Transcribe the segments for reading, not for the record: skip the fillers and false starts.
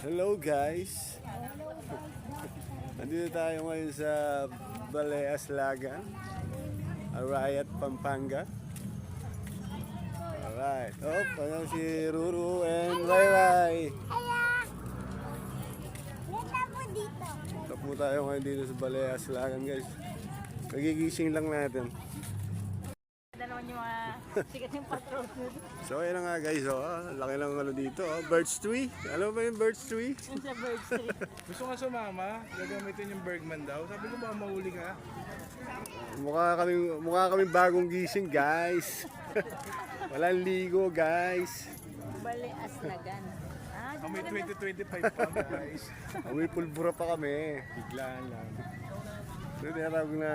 Hello guys. Nandito tayo ngayon sa Baleas Lagan, Arayat, Pampanga. Alright. Oh, ano si Ruru and Rai Rai. Ito po tayo ngayon dito sa Baleas Lagan guys. Nagigising lang natin. Naman yung mga sikat yung patrol. So ayun na nga guys, laki lang ano dito, birds tree. Alam mo ba yung birds tree? Yung sa bird street. Gusto nga sumama, gagamitin yung Bergman daw. Sabi ko baka mahuli ka. Mukha kami bagong gising guys. Walang ligo guys. Baleas Lagan. Kami 2025 pa guys. Amoy pulbura pa kami. Biglaan lang. So tinatawag na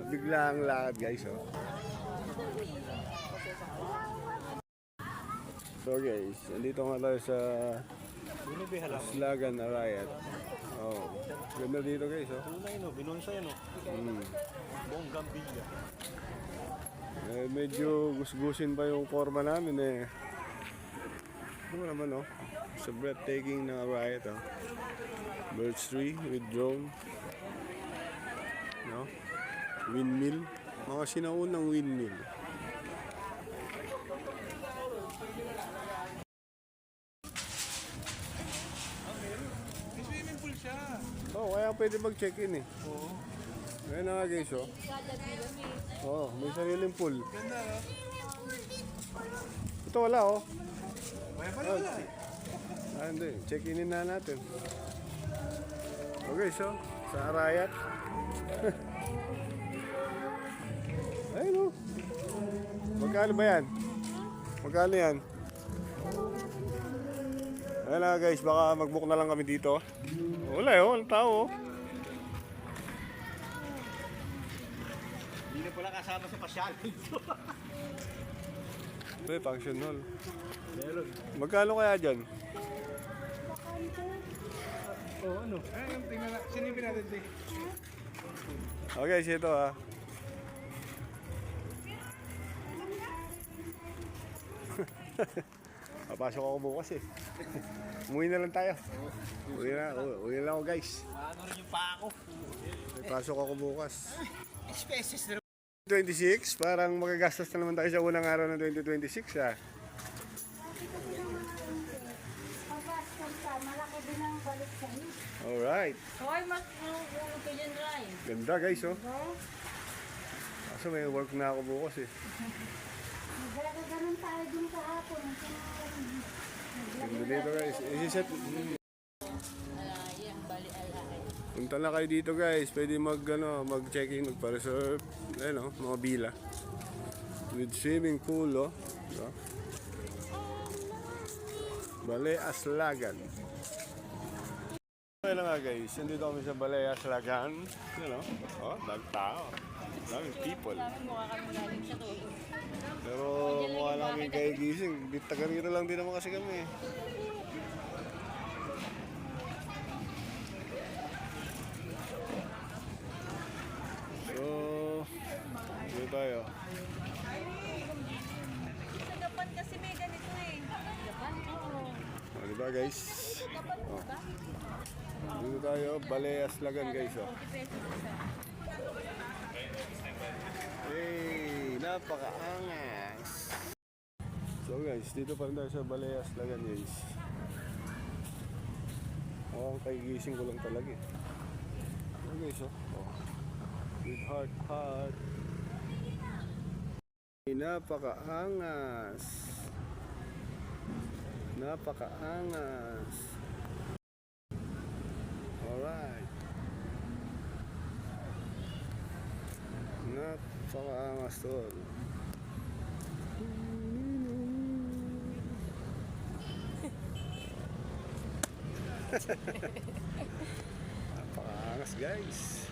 biglang lakad guys. So guys, andito nga tayo sa Lagan Arayat. Oh, ganda dito guys. Tunay no, binonsa yan no. Buong Gambilla. Medyo gusgusin pa yung forma namin eh. Ano naman sa breathtaking na Arayat Birds tree with drone. Windmill. Mga sinaunang windmill. May swimming pool siya. Kaya pwede mag-check-in eh. Oo. Ngayon na nga guys, may sariling pool. Ganda no? Ito wala Kaya pala wala eh. Hindi. Check-inin na natin. Okay, sa Arayat. Ayun Magkano ba yan? Magkano yan? Ayun na guys, baka mag-book na lang kami dito. Wala walang tao Hindi na pala kasama sa pasyal dito. Function hall. Meron. Magkano kaya dyan? Ano? Yung tingnan na. Sinipin natin din. Okay, ito Papasok ako bukas eh. Umuwi na lang tayo. Uwi na lang ako guys. Ano rin yung pa ako? Pasok ako bukas. Species na 26, parang magagastos na naman tayo sa unang araw ng 2026 Malaki din ang balik sa iyo. Alright. Hoy, mas mahulog ka dyan, Ray. Ganda guys Kaso may work na ako bukas eh. Nagaganon tayo din kahapon. Ganda dito guys. Isiset. Yan, bali alay. Punta na kayo dito guys. Pwede mag-check-in, magpa-reserve. Mga bila. With swimming pool Baleas Lagan. Okay lang nga guys, nandito kami sa Baleas Lagan. Nagtao. Daming people. Mukha kami galing sa tulog. Pero mukha lang kami kayo gising. Taga-rito lang din naman kasi kami. So, dito tayo. Sa Japan kasi may ganito eh. Japan? Oo. Diba guys? Dito tayo, Baleas Lagan guys. 40 pesos isa. Hey, napakaangas. So guys, dito pa rin tayo sa Baleas Lagan guys. Kagigising ko lang talaga eh. So guys, with heart. Hey, napakaangas. Alright. Napakaangas tol. Napakaangas guys.